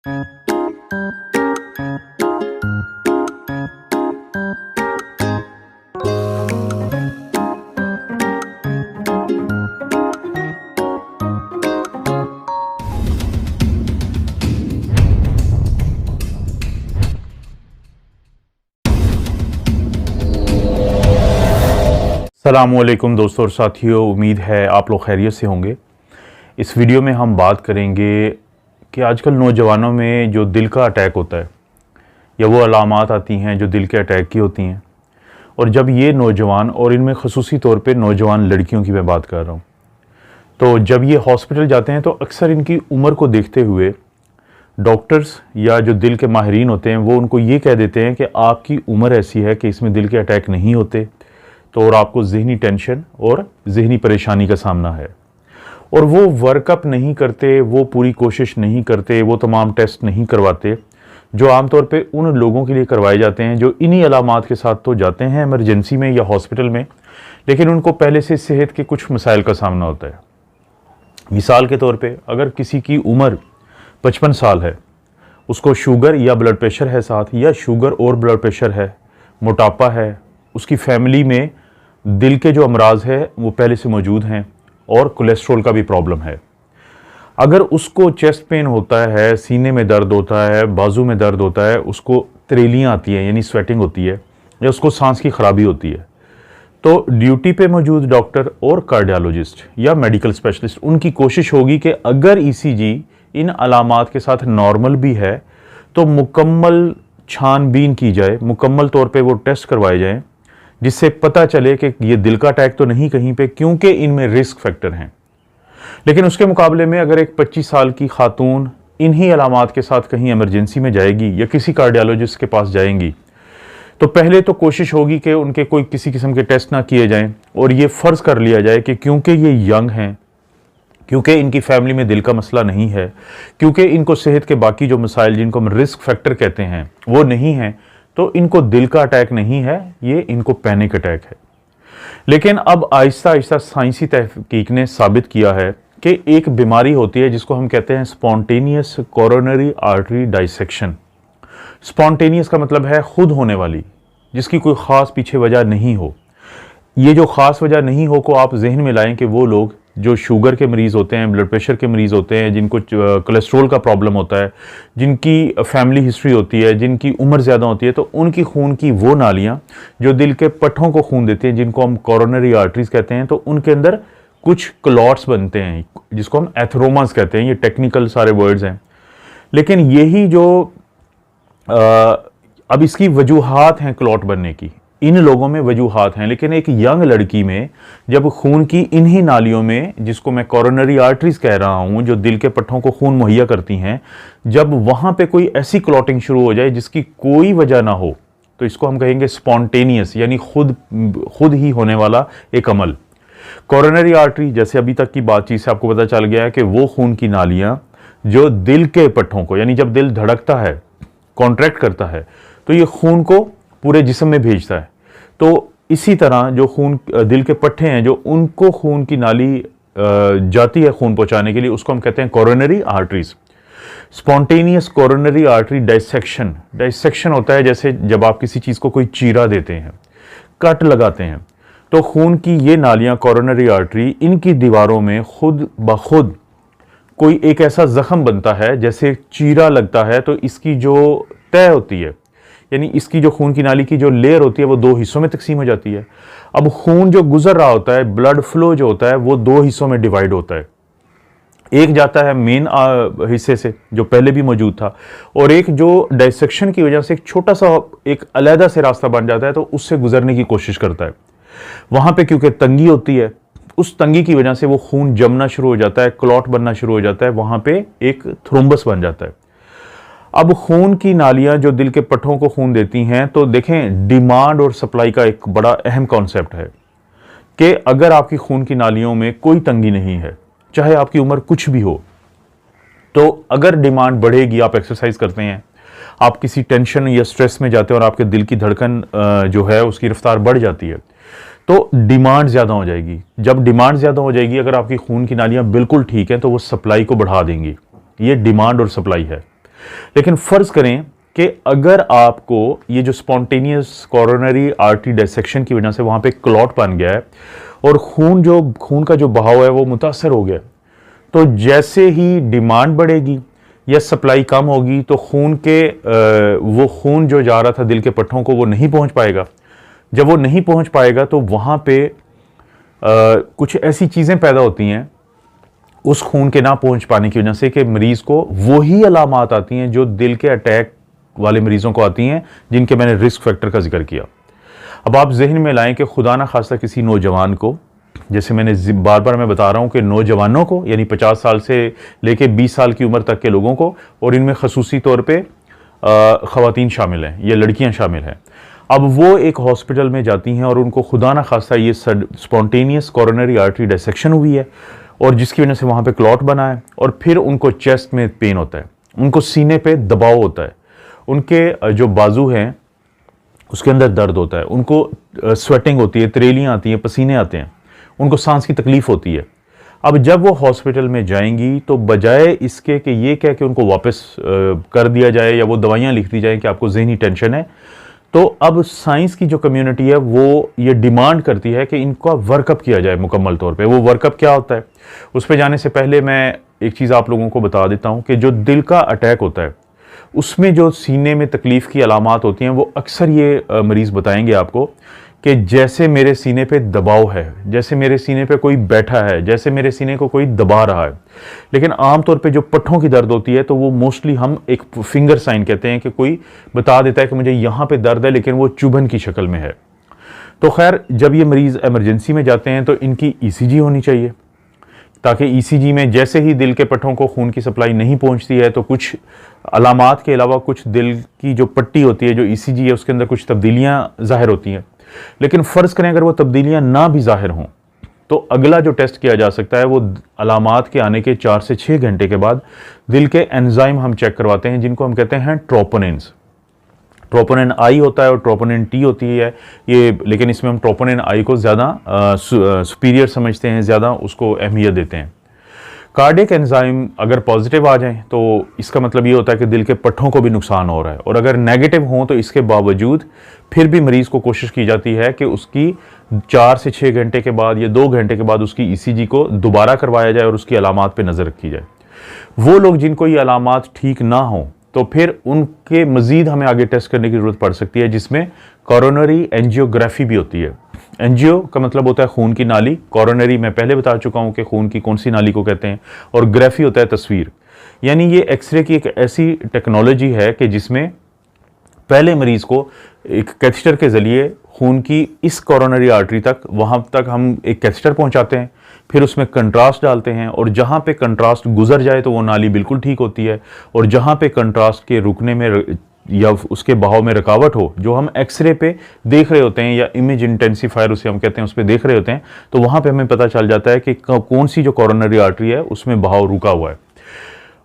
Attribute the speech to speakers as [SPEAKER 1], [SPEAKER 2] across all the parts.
[SPEAKER 1] अस्सलामुअलैकुम दोस्तों और साथियों, उम्मीद है आप लोग खैरियत से होंगे। इस वीडियो में हम बात करेंगे कि आजकल नौजवानों में जो दिल का अटैक होता है या वो अलामात आती हैं जो दिल के अटैक की होती हैं, और जब ये नौजवान, और इनमें ख़ुसूसी तौर पे नौजवान लड़कियों की मैं बात कर रहा हूँ, तो जब ये हॉस्पिटल जाते हैं तो अक्सर इनकी उम्र को देखते हुए डॉक्टर्स या जो दिल के माहिरीन होते हैं वो उनको ये कह देते हैं कि आपकी उम्र ऐसी है कि इसमें दिल के अटैक नहीं होते, तो और आपको ज़हनी टेंशन और ज़हनी परेशानी का सामना है। और वो वर्कअप नहीं करते, वो पूरी कोशिश नहीं करते, वो तमाम टेस्ट नहीं करवाते जो आमतौर पे उन लोगों के लिए करवाए जाते हैं जो इन्हीं अलामात के साथ तो जाते हैं इमरजेंसी में या हॉस्पिटल में, लेकिन उनको पहले से सेहत के कुछ मसाइल का सामना होता है। मिसाल के तौर पे अगर किसी की उम्र 55 साल है, उसको शुगर या ब्लड प्रेशर है साथ, या शुगर और ब्लड प्रेशर है, मोटापा है, उसकी फैमिली में दिल के जो अमराज है वो पहले से मौजूद हैं, और कोलेस्ट्रॉल का भी प्रॉब्लम है। अगर उसको चेस्ट पेन होता है, सीने में दर्द होता है, बाजू में दर्द होता है, उसको त्रेलियाँ आती हैं यानी स्वेटिंग होती है, या उसको सांस की खराबी होती है, तो ड्यूटी पे मौजूद डॉक्टर और कार्डियोलॉजिस्ट या मेडिकल स्पेशलिस्ट उनकी कोशिश होगी कि अगर ईसीजी इन अलामात के साथ नॉर्मल भी है तो मुकम्मल छानबीन की जाए, मुकम्मल तौर पे वो टेस्ट करवाए जाएं, जिससे पता चले कि ये दिल का अटैक तो नहीं कहीं पे, क्योंकि इनमें रिस्क फैक्टर हैं। लेकिन उसके मुकाबले में अगर एक 25 साल की खातून इन्हीं अलामात के साथ कहीं इमरजेंसी में जाएगी या किसी कार्डियोलॉजिस्ट के पास जाएंगी, तो पहले तो कोशिश होगी कि उनके कोई किसी किस्म के टेस्ट ना किए जाएं, और ये फ़र्ज़ कर लिया जाए कि क्योंकि ये यंग हैं, क्योंकि इनकी फैमिली में दिल का मसला नहीं है, क्योंकि इनको सेहत के बाकी जो मसाइल जिनको हम रिस्क फैक्टर कहते हैं वो नहीं हैं, तो इनको दिल का अटैक नहीं है, ये इनको पैनिक अटैक है। लेकिन अब आहिस्ता आहिस्ता साइंसी तहकीक ने साबित किया है कि एक बीमारी होती है जिसको हम कहते हैं spontaneous coronary artery dissection. Spontaneous का मतलब है खुद होने वाली, जिसकी कोई ख़ास पीछे वजह नहीं हो। ये जो ख़ास वजह नहीं हो को आप जहन में लाएं कि वो लोग जो शुगर के मरीज़ होते हैं, ब्लड प्रेशर के मरीज़ होते हैं, जिनको कोलेस्ट्रॉल का प्रॉब्लम होता है, जिनकी फैमिली हिस्ट्री होती है, जिनकी उम्र ज़्यादा होती है, तो उनकी खून की वो नालियाँ जो दिल के पट्ठों को खून देती हैं, जिनको हम कोरोनरी आर्टरीज कहते हैं, तो उनके अंदर कुछ क्लॉट्स बनते हैं जिसको हम एथरोमास कहते हैं। ये टेक्निकल सारे वर्ड्स हैं, लेकिन यही जो अब इसकी वजूहात हैं क्लॉट बनने की, इन लोगों में वजूहात हैं। लेकिन एक यंग लड़की में जब खून की इन्हीं नालियों में, जिसको मैं कोरोनरी आर्टरीज कह रहा हूं, जो दिल के पट्ठों को खून मुहैया करती हैं, जब वहां पे कोई ऐसी क्लॉटिंग शुरू हो जाए जिसकी कोई वजह ना हो, तो इसको हम कहेंगे स्पॉन्टेनियस, यानी खुद ही होने वाला एक अमल। कोरोनरी आर्टरी, जैसे अभी तक की बातचीत से आपको पता चल गया है कि वो खून की नालियां जो दिल के पट्ठों को, यानी जब दिल धड़कता है, कॉन्ट्रैक्ट करता है, तो ये खून को पूरे जिस्म में भेजता है। तो इसी तरह जो खून दिल के पट्टे हैं, जो उनको खून की नाली जाती है खून पहुंचाने के लिए, उसको हम कहते हैं coronary arteries. Spontaneous coronary artery dissection, dissection होता है जैसे जब आप किसी चीज़ को कोई चीरा देते हैं, कट लगाते हैं, तो खून की ये नालियां कोरोनरी आर्टरी, इनकी दीवारों में खुद ब खुद कोई एक ऐसा जख्म बनता है जैसे चीरा लगता है, तो इसकी जो तय होती है, यानी इसकी जो खून की नाली की जो लेयर होती है वो दो हिस्सों में तकसीम हो जाती है। अब खून जो गुजर रहा होता है, ब्लड फ्लो जो होता है, वो दो हिस्सों में डिवाइड होता है। एक जाता है मेन हिस्से से जो पहले भी मौजूद था, और एक जो डाइसेक्शन की वजह से एक छोटा सा एक अलहदा से रास्ता बन जाता है, तो उससे गुजरने की कोशिश करता है। वहां पे क्योंकि तंगी होती है, उस तंगी की वजह से वो खून जमना शुरू हो जाता है, क्लॉट बनना शुरू हो जाता है, वहां पे एक थ्रोम्बस बन जाता है। अब खून की नालियां जो दिल के पट्ठों को खून देती हैं, तो देखें डिमांड और सप्लाई का एक बड़ा अहम कॉन्सेप्ट है कि अगर आपकी खून की नालियों में कोई तंगी नहीं है, चाहे आपकी उम्र कुछ भी हो, तो अगर डिमांड बढ़ेगी, आप एक्सरसाइज करते हैं, आप किसी टेंशन या स्ट्रेस में जाते हैं और आपके दिल की धड़कन जो है उसकी रफ्तार बढ़ जाती है, तो डिमांड ज़्यादा हो जाएगी। जब डिमांड ज़्यादा हो जाएगी, अगर आपकी खून की नालियाँ बिल्कुल ठीक हैं, तो वो सप्लाई को बढ़ा देंगी। ये डिमांड और सप्लाई है। लेकिन फ़र्ज़ करें कि अगर आपको ये जो स्पॉन्टेनियस कोरोनरी आर्टरी डिसेक्शन की वजह से वहाँ पे क्लॉट बन गया है और खून का जो बहाव है वो मुतासर हो गया, तो जैसे ही डिमांड बढ़ेगी या सप्लाई कम होगी तो वो खून जो जा रहा था दिल के पट्टों को वो नहीं पहुंच पाएगा। जब वो नहीं पहुंच पाएगा तो वहाँ पे कुछ ऐसी चीज़ें पैदा होती हैं उस खून के ना पहुंच पाने की वजह से कि मरीज़ को वही अलामात आती हैं जो दिल के अटैक वाले मरीज़ों को आती हैं, जिनके मैंने रिस्क फैक्टर का जिक्र किया। अब आप जहन में लाएं कि खुदा ना खास्ता किसी नौजवान को, जैसे मैंने बार बार मैं बता रहा हूं कि नौजवानों को, यानी 50 साल से लेके 20 साल की उम्र तक के लोगों को, और इनमें खसूसी तौर पे ख़वातीन शामिल हैं, ये लड़कियां शामिल हैं। अब वो एक हॉस्पिटल में जाती हैं और उनको खुदा ना खास्ता ये स्पॉन्टेनियस कोरोनरी आर्टरी डिसेक्शन हुई है और जिसकी वजह से वहाँ पे क्लॉट बना है, और फिर उनको चेस्ट में पेन होता है, उनको सीने पे दबाव होता है, उनके जो बाजू हैं उसके अंदर दर्द होता है, उनको स्वेटिंग होती है, त्रेलियाँ आती हैं, पसीने आते हैं, उनको सांस की तकलीफ होती है। अब जब वो हॉस्पिटल में जाएंगी तो बजाय इसके कि ये कह के उनको वापस कर दिया जाए या वो दवाइयाँ लिख दी जाए कि आपको ज़हनी टेंशन है, तो अब साइंस की जो कम्युनिटी है वो ये डिमांड करती है कि इनका वर्कअप किया जाए मुकम्मल तौर पे। वो वर्कअप क्या होता है, उस पर जाने से पहले मैं एक चीज़ आप लोगों को बता देता हूँ कि जो दिल का अटैक होता है उसमें जो सीने में तकलीफ़ की अलामात होती हैं वो अक्सर ये मरीज़ बताएंगे आपको कि जैसे मेरे सीने पे दबाव है, जैसे मेरे सीने पे कोई बैठा है, जैसे मेरे सीने को कोई दबा रहा है। लेकिन आमतौर पे जो पट्ठों की दर्द होती है तो वो मोस्टली हम एक फिंगर साइन कहते हैं कि कोई बता देता है कि मुझे यहाँ पे दर्द है, लेकिन वो चुभन की शक्ल में है। तो खैर, जब ये मरीज़ एमरजेंसी में जाते हैं तो इनकी ECG होनी चाहिए, ताकि ECG में जैसे ही दिल के पट्टों को खून की सप्लाई नहीं पहुंचती है तो कुछ अलामात के अलावा कुछ दिल की जो पट्टी होती है, जो ECG है, उसके अंदर कुछ तब्दीलियां ज़ाहिर होती हैं। लेकिन फ़र्ज़ करें अगर वो तब्दीलियां ना भी ज़ाहिर हों तो अगला जो टेस्ट किया जा सकता है वो अलामात के आने के 4 से 6 घंटे के बाद दिल के एंजाइम हम चेक करवाते हैं, जिनको हम कहते हैं ट्रोपोनिन्स। ट्रोपोनिन आई होता है और ट्रोपोनिन टी होती है ये, लेकिन इसमें हम ट्रोपोनिन आई को ज़्यादा सुपीरियर समझते हैं, ज़्यादा उसको अहमियत देते हैं। कार्डियक एंजाइम अगर पॉजिटिव आ जाएं तो इसका मतलब ये होता है कि दिल के पट्ठों को भी नुकसान हो रहा है, और अगर नेगेटिव हों तो इसके बावजूद फिर भी मरीज़ को कोशिश की जाती है कि उसकी 4 से 6 घंटे के बाद या 2 घंटे के बाद उसकी ECG को दोबारा करवाया जाए और उसकी अलामात पे नज़र रखी जाए। वो लोग जिनको ये अलामात ठीक ना हों तो फिर उनके मज़ीद हमें आगे टेस्ट करने की ज़रूरत पड़ सकती है, जिसमें कोरोनरी एंजियोग्राफी भी होती है। एंजियो का मतलब होता है खून की नाली, कोरोनरी मैं पहले बता चुका हूं कि खून की कौन सी नाली को कहते हैं, और ग्राफी होता है तस्वीर। यानी ये एक्सरे की एक ऐसी टेक्नोलॉजी है कि जिसमें पहले मरीज को एक कैथेटर के जरिए खून की इस कोरोनरी आर्टरी तक, वहां तक हम एक कैथेटर पहुंचाते हैं, फिर उसमें कंट्रास्ट डालते हैं, और जहां पे कंट्रास्ट गुजर जाए तो वो नाली बिल्कुल ठीक होती है, और जहां पे कंट्रास्ट के रुकने में या उसके बहाव में रुकावट हो, जो हम एक्सरे पे देख रहे होते हैं या इमेज इंटेंसिफायर उसे हम कहते हैं, उस पर देख रहे होते हैं, तो वहां पे हमें पता चल जाता है कि कौन सी जो कोरोनरी आर्टरी है उसमें बहाव रुका हुआ है।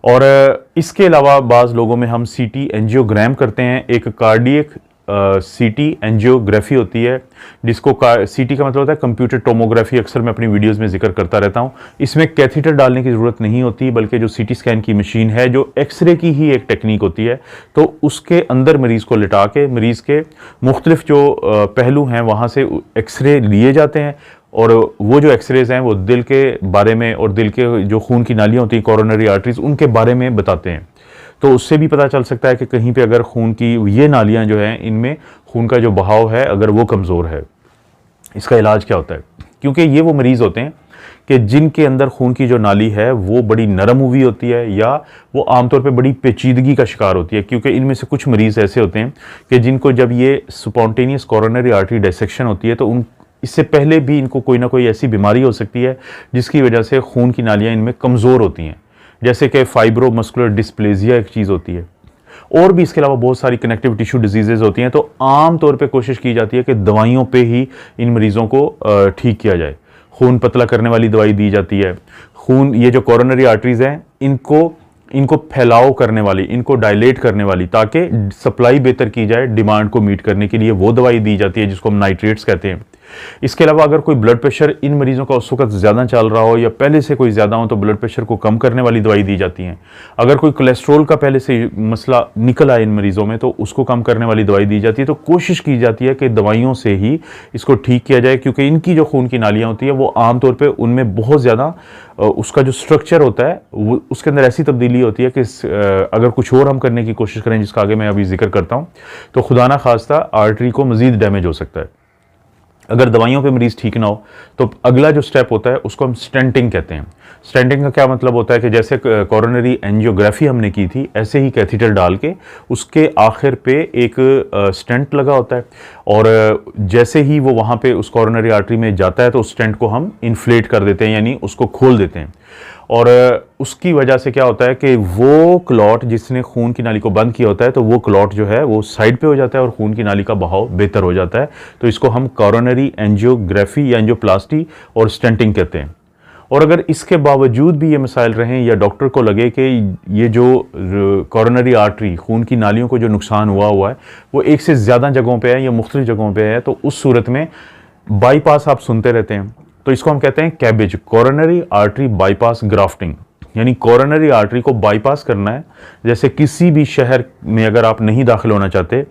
[SPEAKER 1] और इसके अलावा बाज़ लोगों में हम CT एंजियोग्राम करते हैं, एक कार्डियक CT एंजियोग्राफी होती है, जिसको CT का मतलब होता है कंप्यूटर टोमोग्राफी, अक्सर मैं अपनी वीडियोस में जिक्र करता रहता हूँ। इसमें कैथेटर डालने की ज़रूरत नहीं होती, बल्कि जो CT स्कैन की मशीन है जो एक्सरे की ही एक टेक्निक होती है, तो उसके अंदर मरीज़ को लिटा के मरीज़ के मुख्तलिफ जो पहलू हैं वहाँ से एक्सरे लिए जाते हैं, और वो जो एक्सरेज हैं वो दिल के बारे में और दिल के जो खून की नालियाँ होती हैं कोरोनरी आर्टरीज, उनके बारे में बताते हैं। तो उससे भी पता चल सकता है कि कहीं पे अगर खून की ये नालियाँ जो हैं इनमें खून का जो बहाव है अगर वो कमज़ोर है, इसका इलाज क्या होता है। क्योंकि ये वो मरीज़ होते हैं कि जिनके अंदर खून की जो नाली है वो बड़ी नरम हुई होती है, या वो आमतौर पे बड़ी पेचीदगी का शिकार होती है, क्योंकि इनमें से कुछ मरीज़ ऐसे होते हैं कि जिनको जब ये स्पॉन्टेनियस कोरोनरी आर्टरी डिसेक्शन होती है तो इससे पहले भी इनको कोई ना कोई ऐसी बीमारी हो सकती है जिसकी वजह से खून की नालियाँ इनमें कमज़ोर होती हैं, जैसे कि फाइब्रोमस्कुलर डिस्प्लेजिया एक चीज़ होती है, और भी इसके अलावा बहुत सारी कनेक्टिव टिश्यू डिजीज़ेज होती हैं। तो आम तौर पे कोशिश की जाती है कि दवाइयों पे ही इन मरीज़ों को ठीक किया जाए। खून पतला करने वाली दवाई दी जाती है, ये जो कोरोनरी आर्टरीज़ हैं इनको फैलाव करने वाली, इनको डायलेट करने वाली, ताकि सप्लाई बेहतर की जाए, डिमांड को मीट करने के लिए वो दवाई दी जाती है जिसको हम नाइट्रेट्स कहते हैं। इसके अलावा अगर कोई ब्लड प्रेशर इन मरीजों का उस वक्त ज़्यादा चल रहा हो या पहले से कोई ज़्यादा हो तो ब्लड प्रेशर को कम करने वाली दवाई दी जाती है। अगर कोई कोलेस्ट्रॉल का पहले से मसला निकल आए इन मरीजों में तो उसको कम करने वाली दवाई दी जाती है। तो कोशिश की जाती है कि दवाइयों से ही इसको ठीक किया जाए, क्योंकि इनकी जो खून की नालियाँ होती है वो आमतौर पर उनमें बहुत ज़्यादा उसका जो स्ट्रक्चर होता है वो उसके अंदर ऐसी तब्दीली होती है कि अगर कुछ और हम करने की कोशिश करें, जिसका आगे मैं अभी जिक्र करता हूँ, तो खुदा ना खास्ता आर्टरी को मजीद डैमेज हो सकता है। अगर दवाइयों पे मरीज ठीक ना हो तो अगला जो स्टेप होता है उसको हम स्टेंटिंग कहते हैं। स्टेंटिंग का क्या मतलब होता है कि जैसे कोरोनरी एंजियोग्राफी हमने की थी, ऐसे ही कैथीटर डाल के उसके आखिर पे एक स्टेंट लगा होता है, और जैसे ही वो वहाँ पे उस कोरोनरी आर्टरी में जाता है तो उस स्टेंट को हम इन्फ्लेट कर देते हैं, यानी उसको खोल देते हैं। और उसकी वजह से क्या होता है कि वो क्लॉट जिसने खून की नाली को बंद किया होता है तो वो क्लॉट जो है वो साइड पे हो जाता है और खून की नाली का बहाव बेहतर हो जाता है। तो इसको हम कोरोनरी एंजियोग्राफी या एंजियोप्लास्टी और स्टेंटिंग कहते हैं। और अगर इसके बावजूद भी ये मसाइल रहें या डॉक्टर को लगे कि ये जो कोरोनरी आर्टरी खून की नालियों को जो नुकसान हुआ है वो एक से ज़्यादा जगहों पे है या मुख्तलिफ जगहों पे है, तो उस सूरत में बाईपास आप सुनते रहते हैं, तो इसको हम कहते हैं cabbage, coronary artery bypass grafting. यानी कोरोनरी आर्टरी को बाईपास करना है। जैसे किसी भी शहर में अगर आप नहीं दाखिल होना चाहते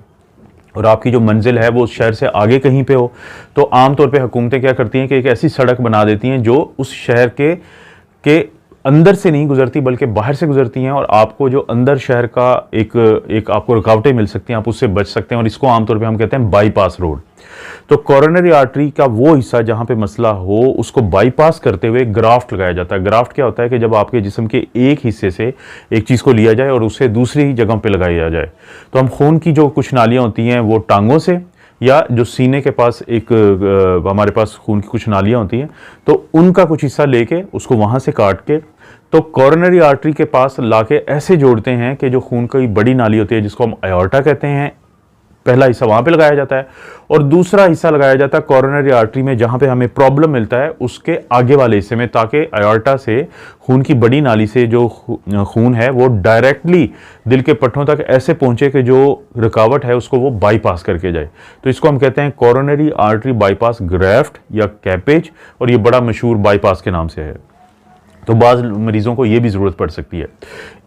[SPEAKER 1] और आपकी जो मंजिल है वो उस शहर से आगे कहीं पे हो, तो आमतौर पे हुकूमतें क्या करती हैं कि एक ऐसी सड़क बना देती हैं जो उस शहर के अंदर से नहीं गुजरती बल्कि बाहर से गुजरती हैं, और आपको जो अंदर शहर का एक आपको रुकावटें मिल सकती हैं, आप उससे बच सकते हैं, और इसको आमतौर पे हम कहते हैं बाईपास रोड। तो कोरोनरी आर्टरी का वो हिस्सा जहां पे मसला हो उसको बाईपास करते हुए ग्राफ्ट लगाया जाता है। ग्राफ्ट क्या होता है कि जब आपके जिस्म के एक हिस्से से एक चीज़ को लिया जाए और उसे दूसरी जगह पे लगाया जाए। तो हम खून की जो कुछ नालियाँ होती हैं वो टांगों से या जो सीने के पास एक हमारे पास खून की कुछ नालियाँ होती हैं तो उनका कुछ हिस्सा लेके उसको वहाँ से काट के तो कोरोनरी आर्टरी के पास लाके ऐसे जोड़ते हैं कि जो खून की बड़ी नाली होती है जिसको हम अयोर्टा कहते हैं, पहला हिस्सा वहाँ पे लगाया जाता है और दूसरा हिस्सा लगाया जाता है कोरोनरी आर्टरी में जहाँ पे हमें प्रॉब्लम मिलता है उसके आगे वाले हिस्से में, ताकि अयोर्टा से खून की बड़ी नाली से जो खून है वो डायरेक्टली दिल के पट्टों तक ऐसे पहुँचे कि जो रुकावट है उसको वो बाईपास करके जाए। तो इसको हम कहते हैं कोरोनरी आर्टरी बाईपास ग्राफ्ट या कैपेज, और ये बड़ा मशहूर बाईपास के नाम से है। तो बाज़ मरीज़ों को ये भी ज़रूरत पड़ सकती है।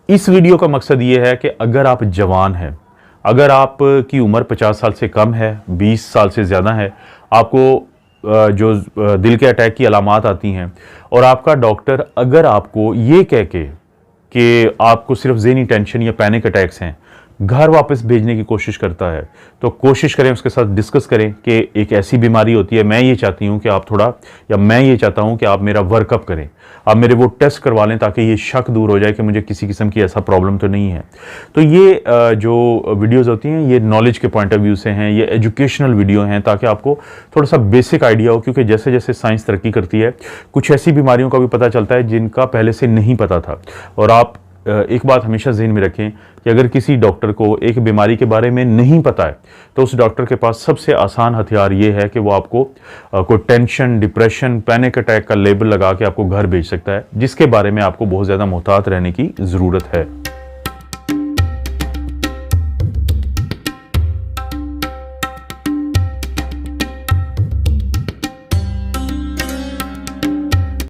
[SPEAKER 1] इस वीडियो का मकसद ये है कि अगर आप जवान हैं, अगर आपकी उम्र 50 साल से कम है, 20 साल से ज़्यादा है, आपको जो दिल के अटैक की अलामात आती हैं और आपका डॉक्टर अगर आपको ये कह के कि आपको सिर्फ ज़हनी टेंशन या पैनिक अटैक्स हैं घर वापस भेजने की कोशिश करता है, तो कोशिश करें उसके साथ डिस्कस करें कि एक ऐसी बीमारी होती है, मैं ये चाहती हूँ कि आप थोड़ा, या मैं ये चाहता हूँ कि आप मेरा वर्कअप करें, आप मेरे वो टेस्ट करवा लें ताकि ये शक दूर हो जाए कि मुझे किसी किस्म की ऐसा प्रॉब्लम तो नहीं है। तो ये जो वीडियोज़ होती हैं ये नॉलेज के पॉइंट ऑफ व्यू से हैं, ये एजुकेशनल वीडियो हैं ताकि आपको थोड़ा सा बेसिक आइडिया हो, क्योंकि जैसे जैसे साइंस तरक्की करती है कुछ ऐसी बीमारियों का भी पता चलता है जिनका पहले से नहीं पता था। और आप एक बात हमेशा ज़हन में रखें कि अगर किसी डॉक्टर को एक बीमारी के बारे में नहीं पता है तो उस डॉक्टर के पास सबसे आसान हथियार ये है कि वो आपको कोई टेंशन, डिप्रेशन, पैनिक अटैक का लेबल लगा के आपको घर भेज सकता है, जिसके बारे में आपको बहुत ज़्यादा मुहतात रहने की ज़रूरत है।